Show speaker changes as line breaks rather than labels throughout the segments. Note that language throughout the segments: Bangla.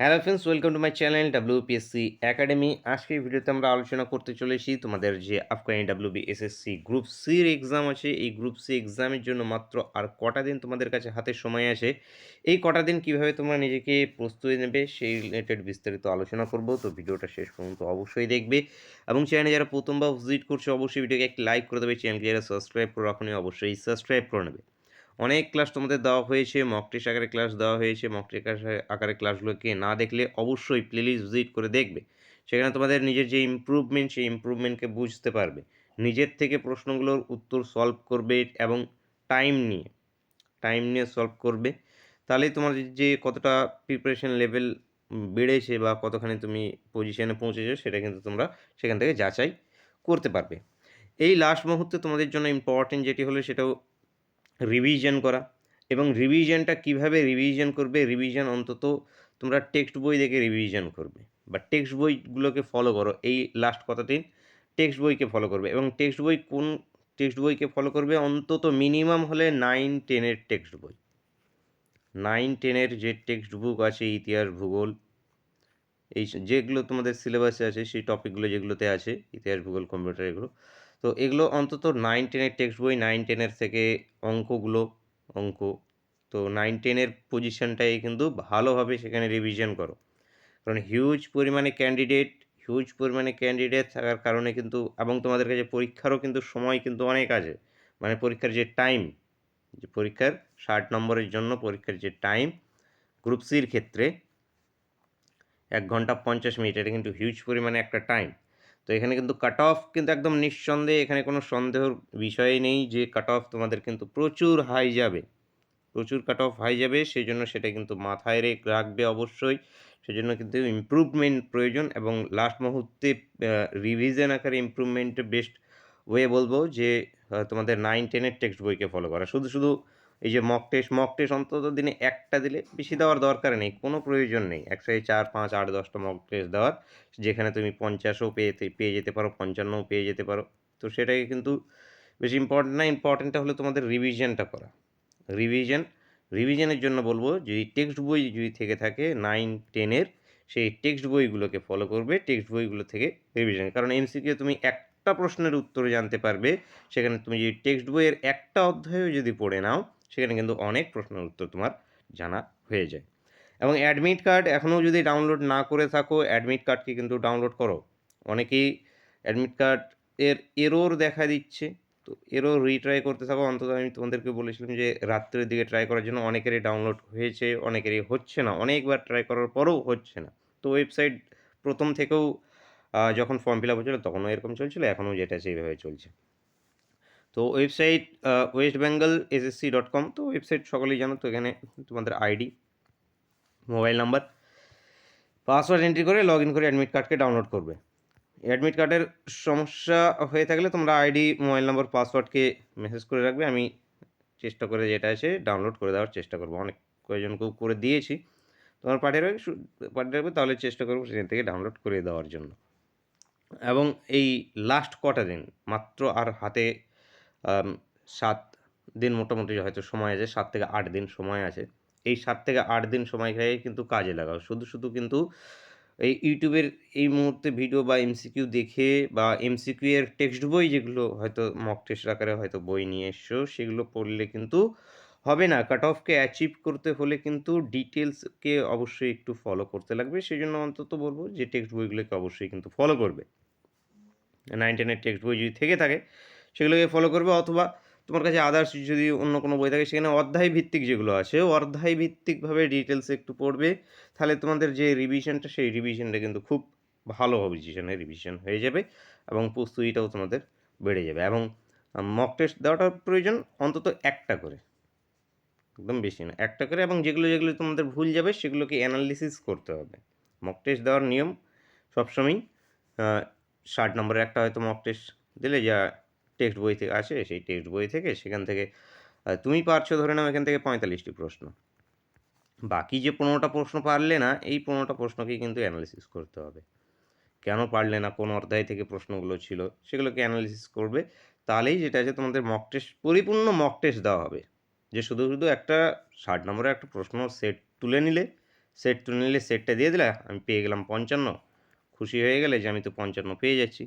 Hello friends, welcome to my channel WPSC academy. আজকের ভিডিওতে আমরা আলোচনা করতে চলেছি তোমাদের যে আপকামিং ডাব্লিউবিএসএসসি গ্রুপ সির এক্সাম আছে। এই গ্রুপ সি এক্সামের জন্য মাত্র আর কটা দিন তোমাদের কাছে হাতে সময় আছে। এই কটা দিন কিভাবে তোমরা নিজেকে প্রস্তুতি নেবে সেই রিলেটেড বিস্তারিত আলোচনা করব। তো ভিডিওটা শেষ পর্যন্ত অবশ্যই দেখবে এবং চ্যানেলে যারা প্রথমবার ভিজিট করছে অবশ্যই ভিডিওকে একটি লাইক করে দেবে। চ্যানেলকে যারা সাবস্ক্রাইব করে রাখুন অবশ্যই সাবস্ক্রাইব করে নেবে। অনেক ক্লাস তোমাদের দেওয়া হয়েছে, মক টেস্ট আকারে ক্লাস দেওয়া হয়েছে। মক টেস্ট আকারে ক্লাসগুলোকে না দেখলে অবশ্যই প্লেলিস্ট ভিজিট করে দেখবে। সেখানে তোমাদের নিজের যে ইমপ্রুভমেন্ট সেই ইমপ্রুভমেন্টকে বুঝতে পারবে। নিজের থেকে প্রশ্নগুলোর উত্তর সলভ করবে এবং টাইম নিয়ে সলভ করবে। তাহলেই তোমার যে কতটা প্রিপারেশন লেভেল বেড়েছে বা কতখানি তুমি পজিশনে পৌঁছেছো সেটা কিন্তু তোমরা সেখান থেকে যাচাই করতে পারবে। এই লাস্ট মুহূর্তে তোমাদের জন্য ইম্পর্টেন্ট যেটি হলো সেটাও রিভিশন করা। এবং রিভিশনটা কিভাবে রিভিশন করবে, রিভিশন অন্তত তোমরা টেক্সট বই দেখে রিভিশন করবে বা টেক্সট বইগুলোকে ফলো করো। এই লাস্ট কটা দিন টেক্সট বইকে ফলো করবে এবং কোন টেক্সট বইকে ফলো করবে, অন্তত মিনিমাম হলে 9-10 টেক্সট বই। 9-10 যে টেক্সট বুক আছে, ইতিহাস, ভূগোল, এই যেগুলো তোমাদের সিলেবাসে আছে সেই টপিকগুলো যেগুলোতে আছে, ইতিহাস, ভূগোল, কম্পিউটার, এগুলো তো এগুলো অন্তত 9-10 টেক্সট বই। 9-10 থেকে অঙ্ক তো 9-10 পজিশনটাই কিন্তু ভালোভাবে সেখানে রিভিশন করো। কারণ হিউজ পরিমাণে ক্যান্ডিডেট থাকার কারণে কিন্তু, এবং তোমাদের কাছে পরীক্ষারও কিন্তু সময় কিন্তু অনেক আছে। মানে পরীক্ষার যে টাইম, যে পরীক্ষার 60 নম্বরের জন্য পরীক্ষার যে টাইম গ্রুপ সির ক্ষেত্রে 1 ঘন্টা 50 মিনিট, এটা কিন্তু হিউজ পরিমাণে একটা টাইম। তো এখানে কিন্তু কাট অফ কিন্তু একদম নিঃসন্দেহে, এখানে কোনো সন্দেহর বিষয়ই নেই যে কাট অফ তোমাদের কিন্তু প্রচুর হাই যাবে, প্রচুর কাট অফ হাই যাবে। সেই জন্য সেটা কিন্তু মাথায় রাখবে অবশ্যই। সেজন্য কিন্তু ইমপ্রুভমেন্ট প্রয়োজন এবং লাস্ট মুহূর্তে রিভিশন আকারে ইমপ্রুভমেন্টের বেস্ট ওয়ে বলবো যে তোমাদের 9-10 টেক্সট বইকে ফলো করা। শুধু এই যে মক টেস্ট অন্তত দিনে একটা দিলে, বেশি দেওয়ার দরকার নেই, কোনো প্রয়োজন নেই একসাথে 4, 5, 8, 10টা মক টেস্ট দেওয়ার। যেখানে তুমি 50ও পেয়ে যেতে পারো, 55ও পেয়ে যেতে পারো। তো সেটাই কিন্তু বেশি ইম্পর্টেন্ট না। ইম্পর্টেন্টটা হলো তোমাদের রিভিশনটা করা। রিভিশনের জন্য বলবো, যদি টেক্সট বই যদি থেকে থাকে 9-10 সেই টেক্সট বইগুলোকে ফলো করবে। টেক্সট বইগুলো থেকে রিভিশন, কারণ এমসিকিউ তুমি একটা প্রশ্নের উত্তর জানতে পারবে। সেখানে তুমি যদি টেক্সট বইয়ের একটা অধ্যায়ও যদি পড়ে নাও, সেখানে কিন্তু অনেক প্রশ্নের উত্তর তোমার জানা হয়ে যায়। এবং অ্যাডমিট কার্ড এখনও যদি ডাউনলোড না করে থাকো, অ্যাডমিট কার্ডকে কিন্তু ডাউনলোড করো। অনেকেই অ্যাডমিট কার্ড এরর দেখা দিচ্ছে, তো রিট্রাই করতে থাকো। অন্তত আমি তোমাদেরকে বলেছিলাম যে রাত্রের দিকে ট্রাই করার জন্য। অনেকেরই ডাউনলোড হয়েছে, অনেকেরই হচ্ছে না, অনেকবার ট্রাই করার পরেও হচ্ছে না। তো ওয়েবসাইট প্রথম থেকেও যখন ফর্ম ফিল আপ হচ্ছিলো তখনও এরকম চলছিল, এখনও যেটা সেইভাবে চলছে। তো ওয়েবসাইট westbengalssc.com, তো ওয়েবসাইট সকলেই জানো। তো এখানে তোমাদের ID, mobile number, password entry করে লগ ইন করে অ্যাডমিট কার্ডকে ডাউনলোড করবে। অ্যাডমিট কার্ডের সমস্যা হয়ে থাকলে তোমরা আইডি, মোবাইল নম্বর, পাসওয়ার্ডকে মেসেজ করে রাখবে। আমি চেষ্টা করে যেটা আছে ডাউনলোড করে দেওয়ার চেষ্টা করবো। অনেক কয়েকজনকেও করে দিয়েছি, তোমার পাঠিয়ে রাখবে, তাহলে চেষ্টা করবো সেখান থেকে ডাউনলোড করে দেওয়ার জন্য। এবং এই লাস্ট কটা দিন মাত্র আর হাতে 7 দিন মোটামুটি হয়তো সময় আছে, 7 থেকে 8 দিন সময় আছে। এই 7 থেকে 8 দিন সময়কে কিন্তু কাজে লাগাও। শুধু কিন্তু এই ইউটিউবের এই মুহূর্তে ভিডিও বা এমসিকিউ দেখে বা এমসিকিউ এর টেক্সট বই যেগুলো হয়তো মক টেস্ট আকারে হয়তো বই নিয়ে এসছো, সেগুলো পড়লে কিন্তু হবে না। কাট অফকে অ্যাচিভ করতে হলে কিন্তু ডিটেলসকে অবশ্যই একটু ফলো করতে লাগবে। সেজন্য অন্তত বলবো যে টেক্সট বইগুলোকে অবশ্যই কিন্তু ফলো করবে। 9-10 টেক্সট বই যদি থেকে থাকে সেগুলোকে ফলো করবে, অথবা তোমার কাছে আদার্স যদি অন্য কোনো বই থাকে সেখানে অধ্যায় ভিত্তিক যেগুলো আছে অধ্যায় ভিত্তিকভাবে ডিটেলস একটু পড়বে। তাহলে তোমাদের যে রিভিশনটা সেই রিভিশনটা কিন্তু খুব ভালো রিভিশন হয়ে যাবে এবং প্রস্তুতিটাও তোমাদের বেড়ে যাবে। এবং মক টেস্ট দেওয়াটা প্রয়োজন অন্তত একটা করে, একদম বেশি না, একটা করে। এবং যেগুলো তোমাদের ভুল যাবে সেগুলোকে অ্যানালিসিস করতে হবে। মক টেস্ট দেওয়ার নিয়ম সবসময়ই 60 নম্বরের একটা হয়তো মক টেস্ট দিলে, যা টেক্সট বই থেকে আসে সেই টেক্সট বই থেকে, সেখান থেকে তুমি পারছো ধরে নাও এখান থেকে 45টি প্রশ্ন। বাকি যে 15টা প্রশ্ন পারলে না, এই 15টা প্রশ্নকেই কিন্তু অ্যানালিসিস করতে হবে। কেন পারলে না, কোন অধ্যায় থেকে প্রশ্নগুলো ছিল সেগুলোকে অ্যানালিসিস করবে। তাহলেই যেটা আছে তোমাদের মক টেস্ট, পরিপূর্ণ মক টেস্ট দেওয়া হবে। যে শুধু একটা 60 নম্বরের একটা প্রশ্ন সেট তুলে নিলে সেট টু নিলে সেটটা দিয়ে দিলে আমি পেয়ে গেলাম 55, খুশি হয়ে গেলে যে আমি তো 55 পেয়ে যাচ্ছি।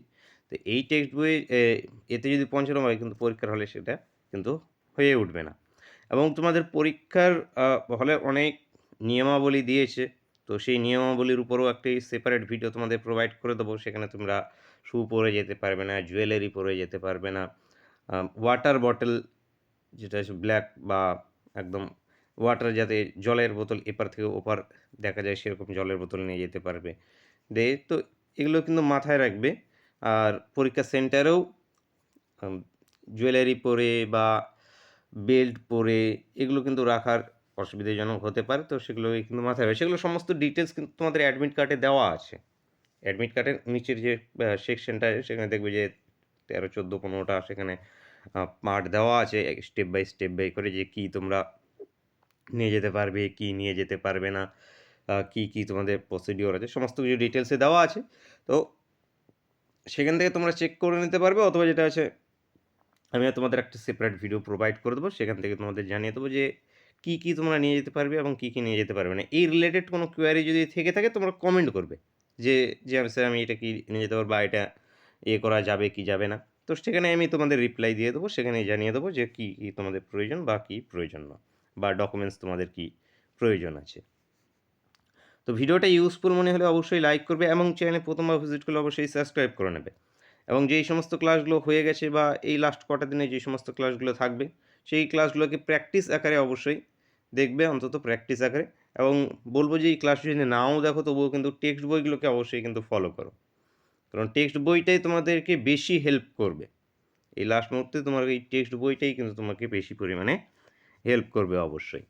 তো এই টেক্সট বই এতে যদি 55 হয় কিন্তু পরীক্ষার হলে সেটা কিন্তু হয়ে উঠবে না। এবং তোমাদের পরীক্ষার হলে অনেক নিয়মাবলী দিয়েছে। তো সেই নিয়মাবলীর উপরেও একটি সেপারেট ভিডিও তোমাদের প্রোভাইড করে দেবো। সেখানে তোমরা শু পরে যেতে পারবে না, জুয়েলারি পরে যেতে পারবে না। ওয়াটার বটল যেটা হচ্ছে ব্ল্যাক বা একদম ওয়াটার, যাতে জলের বোতল এপার থেকে ওপার দেখা যায় সেরকম জলের বোতল নিয়ে যেতে পারবে। তো এগুলো কিন্তু মাথায় রাখবে। আর পরীক্ষা সেন্টারেও আম জুয়েলারি পরে বা বেল্ট পরে এগুলো কিন্তু রাখার অসুবিধাজনক হতে পারে। তো সেগুলো কিন্তু মাথায় রাখবে। সেগুলো সমস্ত ডিটেইলস কিন্তু তোমাদের অ্যাডমিট কার্ডে দেওয়া আছে। অ্যাডমিট কার্ডের নিচের যে সেকশনটা সেখানে দেখবে যে ১৩, ১৪, ১৫ টা সেখানে পার্ট দেওয়া আছে স্টেপ বাই করে যে কি তোমরা নিয়ে যেতে পারবে, কি নিয়ে যেতে পারবে না, কি তোমাদের প্রসিডিওর আছে সমস্ত কিছু ডিটেইলসে দেওয়া আছে। তো সেখান থেকে তোমরা চেক করে নিতে পারবে, অথবা যেটা আছে আমি তোমাদের একটা সেপারেট ভিডিও প্রোভাইড করে দেবো। সেখান থেকে তোমাদের জানিয়ে দেবো যে কি তোমরা নিয়ে যেতে পারবে এবং কি নিয়ে যেতে পারবে না। এই রিলেটেড কোনো কোয়েরি যদি থেকে থাকে তোমরা কমেন্ট করবে যে স্যার আমি এটা কি নিয়ে যেতে পারবো বা এটা করা যাবে কি যাবে না। তো সেখানে আমি তোমাদের রিপ্লাই দিয়ে দেবো। সেখানেই জানিয়ে দেবো যে কি তোমাদের প্রয়োজন বা কি প্রয়োজন না, বা ডকুমেন্টস তোমাদের কি প্রয়োজন আছে। তো ভিডিওটা ইউজফুল মনে হলে অবশ্যই লাইক করবে এবং চ্যানেলে প্রথমবার ভিজিট করলে অবশ্যই সাবস্ক্রাইব করে নেবে। এবং যেই সমস্ত ক্লাসগুলো হয়ে গেছে বা এই লাস্ট কটা দিনে যে সমস্ত ক্লাসগুলো থাকবে সেই ক্লাসগুলোকে প্র্যাকটিস আকারে অবশ্যই দেখবে, অন্তত প্র্যাকটিস আকারে। এবং বলবো যে এই ক্লাস যদি নাও দেখো তবুও কিন্তু টেক্সট বইগুলোকে অবশ্যই কিন্তু ফলো করো, কারণ টেক্সট বইটাই তোমাদেরকে বেশি হেল্প করবে। এই লাস্ট মুহূর্তে তোমার এই টেক্সট বইটাই কিন্তু তোমাকে বেশি পরিমাণে হেল্প করবে অবশ্যই।